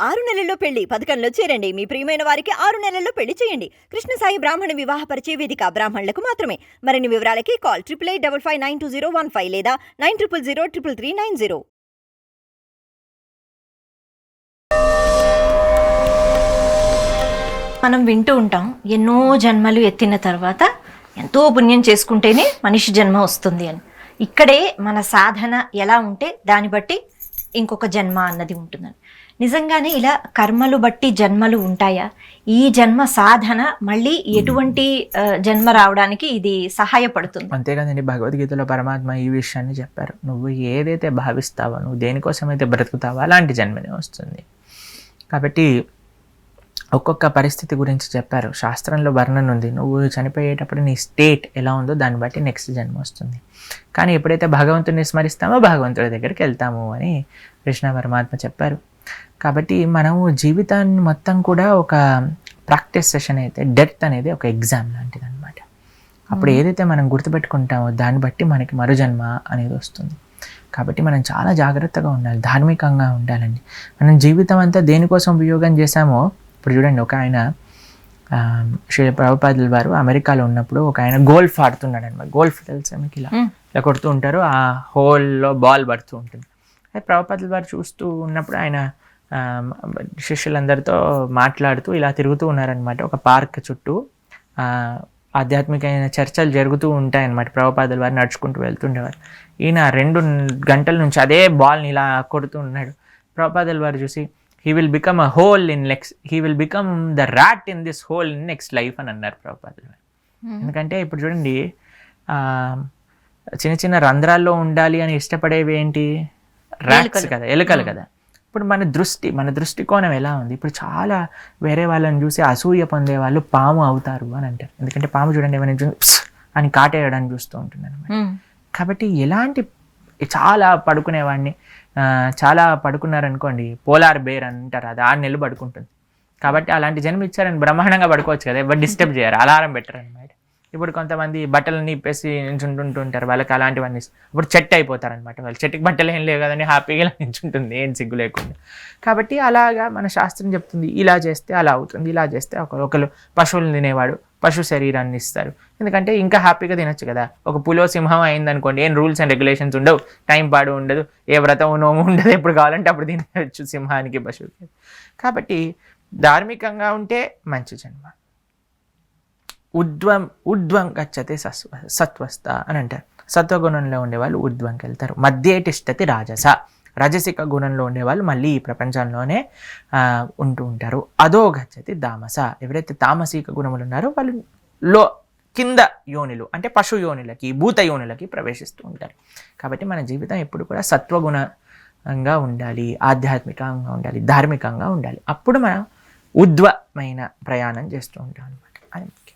6 నెలల్లో పెళ్లి పథకంలో చేరండి. మీ ప్రియమైన వారికి 6 నెలల్లో పెళ్లి చేయండి. కృష్ణ సాయి బ్రాహ్మణ వివాహ పరిచయ వేదిక బ్రాహ్మణులకు మాత్రమే. మరిన్ని వివరాలకి కాల్ 8855592015 లేదా 9000333990. మనం వింటూ ఉంటాం, ఎన్నో జన్మలు ఎత్తిన తర్వాత ఎంతో పుణ్యం చేసుకుంటేనే మనిషి జన్మ వస్తుంది అని. ఇక్కడే మన సాధన ఎలా ఉంటే దాన్ని బట్టి ఇంకొక జన్మ అన్నది ఉంటుందని. నిజంగానే ఇలా కర్మలు బట్టి జన్మలు ఉంటాయా? ఈ జన్మ సాధన మళ్ళీ ఎటువంటి జన్మ రావడానికి ఇది సహాయపడుతుంది? అంతేకాదండి, భగవద్గీతలో పరమాత్మ ఈ విషయాన్ని చెప్పారు. నువ్వు ఏదైతే భావిస్తావో, నువ్వు దేనికోసం అయితే బ్రతుకుతావో అలాంటి జన్మనే వస్తుంది. కాబట్టి ఒక్కొక్క పరిస్థితి గురించి చెప్పారు. శాస్త్రంలో వర్ణన ఉంది. నువ్వు చనిపోయేటప్పుడు నీ స్టేట్ ఎలా ఉందో దాన్ని బట్టి నెక్స్ట్ జన్మ వస్తుంది. కానీ ఎప్పుడైతే భగవంతుడిని స్మరిస్తామో భగవంతుడి దగ్గరికి వెళ్తాము అని కృష్ణ పరమాత్మ చెప్పారు. కాబట్టి మనము జీవితాన్ని మొత్తం కూడా ఒక ప్రాక్టీస్ సెషన్ అయితే, డెత్ అనేది ఒక ఎగ్జామ్ లాంటిది అనమాట. అప్పుడు ఏదైతే మనం గుర్తుపెట్టుకుంటామో దాన్ని బట్టి మనకి మరుజన్మ అనేది వస్తుంది. కాబట్టి మనం చాలా జాగ్రత్తగా ఉండాలి, ధార్మికంగా ఉండాలండి. మనం జీవితం అంతా దేనికోసం ఉపయోగం చేశామో, ఇప్పుడు చూడండి, ఒక ఆయన శ్రీ ప్రభుపాదుల వారు అమెరికాలో ఉన్నప్పుడు ఒక ఆయన గోల్ఫ్ ఆడుతున్నాడు అనమాట. గోల్ఫ్ తెలుసా మీకు? ఇలా కొడుతూ ఉంటారు, ఆ హోల్లో బాల్ పడుతూ ఉంటుంది. అయితే ప్రభుపాదుల వారు చూస్తూ ఉన్నప్పుడు ఆయన శిష్యులందరితో మాట్లాడుతూ ఇలా తిరుగుతూ ఉన్నారనమాట. ఒక పార్క్ చుట్టూ ఆధ్యాత్మికమైన చర్చలు జరుగుతూ ఉంటాయన్నమాట. ప్రభుపాదుల వారు నడుచుకుంటూ వెళ్తుండేవారు. ఈయన 2 గంటల నుంచి అదే బాల్ని ఇలా కొడుతూ ఉన్నాడు. ప్రభుపాదుల వారు చూసి, he will become a hole in next, he will become the rat in this hole in next life అని అన్నారు ప్రభుపాదుల వారు. ఎందుకంటే ఇప్పుడు చూడండి, చిన్న చిన్న రంధ్రాల్లో ఉండాలి అని ఇష్టపడేవి ఏంటి? ర్యాట్స్ కదా, ఎలుకలు కదా. ఇప్పుడు మన దృష్టికోణం ఎలా ఉంది? ఇప్పుడు చాలా వేరే వాళ్ళని చూసి అసూయ పొందే వాళ్ళు పాము అవుతారు అని అంటారు. ఎందుకంటే పాము చూడండి ఏమైనా అని కాటేయడానికి చూస్తూ ఉంటుంది అనమాట. కాబట్టి చాలా పడుకునేవాడిని, చాలా పడుకున్నారనుకోండి, పోలార్ బేర్ అంటారు, అది 6 నెలలు పడుకుంటుంది. కాబట్టి అలాంటి జన్మ ఇచ్చారని బ్రహ్మాండంగా పడుకోవచ్చు కదా, ఎవరు డిస్టర్బ్ చేయరు, అలారం పెట్టరు అనమాట. ఇప్పుడు కొంతమంది బట్టలని ఇప్పేసి నించుంటుంటారు, వాళ్ళకి అలాంటివన్నీ ఇప్పుడు చెట్టు అయిపోతారనమాట. వాళ్ళు చెట్టుకి బట్టలు ఏం లేవు కదని హ్యాపీగా నించుంటుంది, ఏం సిగ్గు లేకుండా. కాబట్టి అలాగా మన శాస్త్రం చెప్తుంది, ఇలా చేస్తే అలా అవుతుంది, ఇలా చేస్తే ఒకరు పశువులు తినేవాడు పశు శరీరాన్ని ఇస్తారు. ఎందుకంటే ఇంకా హ్యాపీగా తినొచ్చు కదా. ఒక పులో సింహం అయిందనుకోండి, ఏం రూల్స్ అండ్ రెగ్యులేషన్స్ ఉండవు, టైం పాడు ఉండదు, ఏ వ్రతం నోము ఉండదు, ఎప్పుడు కావాలంటే అప్పుడు తినవచ్చు సింహానికి, పశువుకి. కాబట్టి ధార్మికంగా ఉంటే మంచి జన్మ. ఉద్వం గచ్చతే సత్వస్థ అని అంటారు. సత్వగుణంలో ఉండేవాళ్ళు ఉద్వంకి వెళ్తారు. మధ్యేటిష్టతి రాజస, రజసిక గుణంలో ఉండేవాళ్ళు మళ్ళీ ఈ ప్రపంచంలోనే ఉంటూ ఉంటారు. అదో గచ్చతి తామస, ఎవరైతే తామసిక గుణములు ఉన్నారో వాళ్ళు కింద యోనిలు అంటే పశు యోనిలకి, భూత యోనిలకి ప్రవేశిస్తూ ఉంటారు. కాబట్టి మన జీవితం ఎప్పుడు కూడా సత్వగుణంగా ఉండాలి, ఆధ్యాత్మికంగా ఉండాలి, ధార్మికంగా ఉండాలి. అప్పుడు మనం ఉద్వమైన ప్రయాణం చేస్తూ ఉంటాం అనమాట. అది ముఖ్యం.